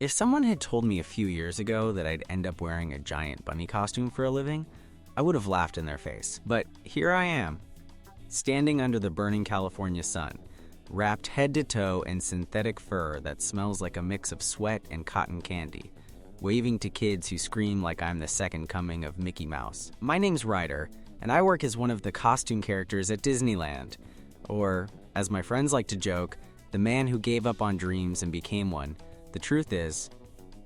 If someone had told me a few years ago that I'd end up wearing a giant bunny costume for a living, I would have laughed in their face. But here I am, standing under the burning California sun, wrapped head to toe in synthetic fur that smells like a mix of sweat and cotton candy, waving to kids who scream like I'm the second coming of Mickey Mouse. My name's Ryder, and I work as one of the costume characters at Disneyland, or, as my friends like to joke, the man who gave up on dreams and became one. The truth is,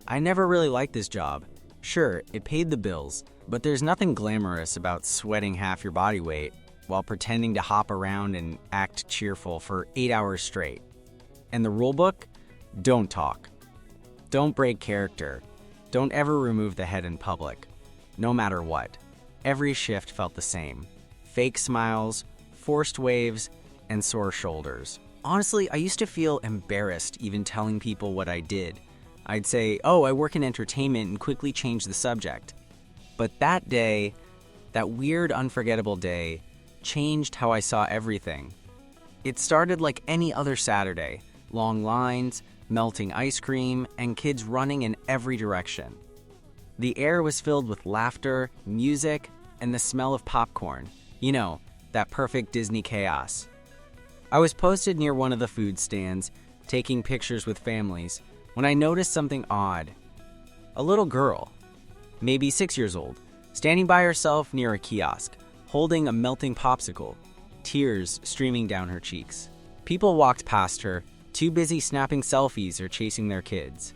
I never really liked this job. Sure, it paid the bills, but there's nothing glamorous about sweating half your body weight while pretending to hop around and act cheerful for 8 hours straight. And the rulebook? Don't talk. Don't break character. Don't ever remove the head in public. No matter what. Every shift felt the same. Fake smiles, forced waves, and sore shoulders. Honestly, I used to feel embarrassed even telling people what I did. I'd say, oh, I work in entertainment, and quickly change the subject. But that day, that weird, unforgettable day, changed how I saw everything. It started like any other Saturday. Long lines, melting ice cream, and kids running in every direction. The air was filled with laughter, music, and the smell of popcorn. You know, that perfect Disney chaos. I was posted near one of the food stands, taking pictures with families, when I noticed something odd. A little girl, maybe 6 years old, standing by herself near a kiosk, holding a melting popsicle, tears streaming down her cheeks. People walked past her, too busy snapping selfies or chasing their kids.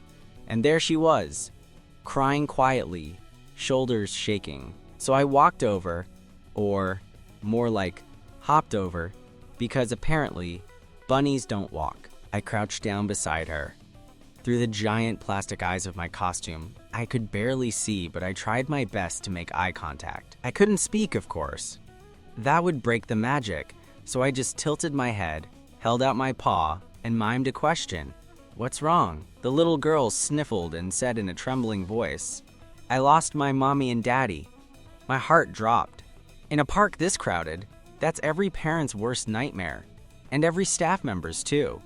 And there she was, crying quietly, shoulders shaking. So I walked over, or more like hopped over, because apparently, bunnies don't walk. I crouched down beside her. Through the giant plastic eyes of my costume, I could barely see, but I tried my best to make eye contact. I couldn't speak, of course. That would break the magic, so I just tilted my head, held out my paw, and mimed a question. "What's wrong?" The little girl sniffled and said in a trembling voice, "I lost my mommy and daddy." My heart dropped. In a park this crowded, that's every parent's worst nightmare, and every staff member's too.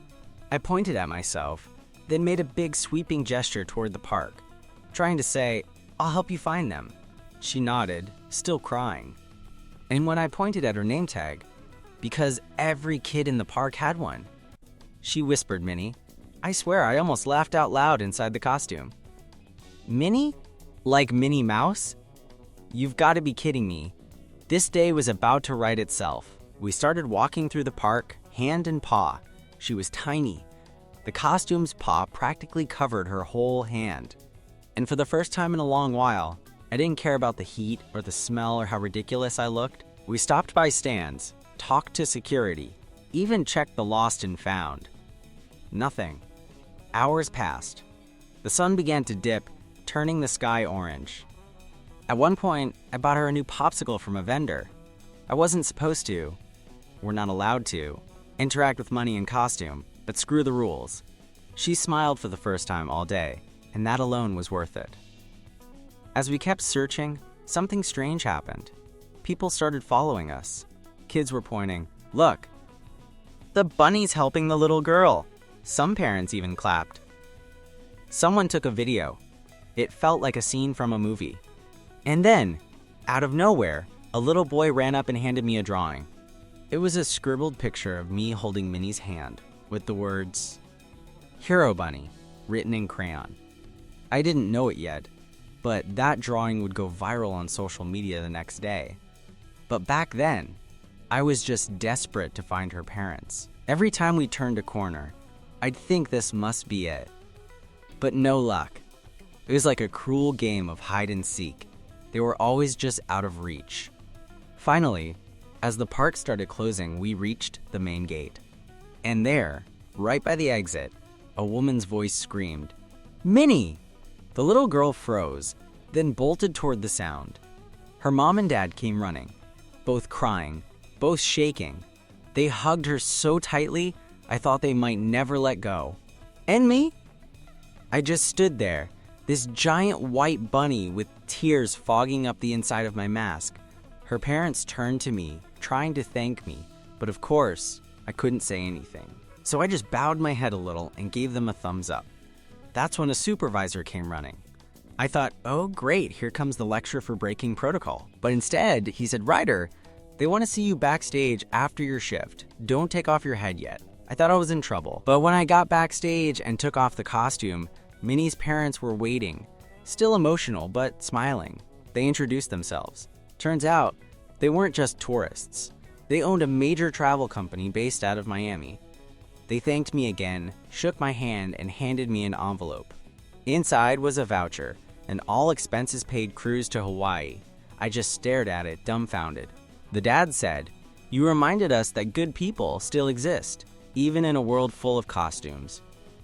I pointed at myself, then made a big sweeping gesture toward the park, trying to say, "I'll help you find them." She nodded, still crying. And when I pointed at her name tag, because every kid in the park had one, she whispered Minnie. I swear I almost laughed out loud inside the costume. Minnie? Like Minnie Mouse? You've got to be kidding me. This day was about to write itself. We started walking through the park, hand in paw. She was tiny. The costume's paw practically covered her whole hand. And for the first time in a long while, I didn't care about the heat or the smell or how ridiculous I looked. We stopped by stands, talked to security, even checked the lost and found. Nothing. Hours passed. The sun began to dip, turning the sky orange. At one point, I bought her a new popsicle from a vendor. I wasn't supposed to, we're not allowed to, interact with money in costume, but screw the rules. She smiled for the first time all day, and that alone was worth it. As we kept searching, something strange happened. People started following us. Kids were pointing, "Look, the bunny's helping the little girl." Some parents even clapped. Someone took a video. It felt like a scene from a movie. And then, out of nowhere, a little boy ran up and handed me a drawing. It was a scribbled picture of me holding Minnie's hand, with the words, "Hero Bunny," written in crayon. I didn't know it yet, but that drawing would go viral on social media the next day. But back then, I was just desperate to find her parents. Every time we turned a corner, I'd think this must be it. But no luck. It was like a cruel game of hide and seek. They were always just out of reach. Finally, as the park started closing, we reached the main gate. And there, right by the exit, a woman's voice screamed, "Minnie!" The little girl froze, then bolted toward the sound. Her mom and dad came running, both crying, both shaking. They hugged her so tightly, I thought they might never let go. And me? I just stood there, this giant white bunny with tears fogging up the inside of my mask. Her parents turned to me, trying to thank me, but of course, I couldn't say anything. So I just bowed my head a little and gave them a thumbs up. That's when a supervisor came running. I thought, oh great, here comes the lecture for breaking protocol. But instead, he said, Ryder, they want to see you backstage after your shift. Don't take off your head yet. I thought I was in trouble. But when I got backstage and took off the costume, Minnie's parents were waiting, still emotional, but smiling. They introduced themselves. Turns out, they weren't just tourists. They owned a major travel company based out of Miami. They thanked me again, shook my hand, and handed me an envelope. Inside was a voucher, an all-expenses-paid cruise to Hawaii. I just stared at it, dumbfounded. The dad said, "You reminded us that good people still exist, even in a world full of costumes."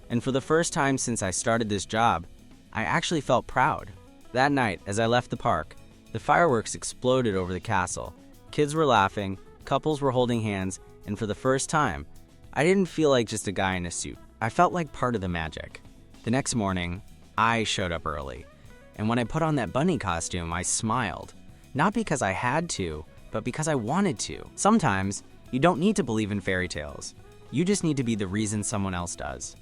And for the first time since I started this job, I actually felt proud. That night, as I left the park, the fireworks exploded over the castle. Kids were laughing, couples were holding hands, and for the first time, I didn't feel like just a guy in a suit. I felt like part of the magic. The next morning, I showed up early. And when I put on that bunny costume, I smiled. Not because I had to, but because I wanted to. Sometimes, you don't need to believe in fairy tales. You just need to be the reason someone else does.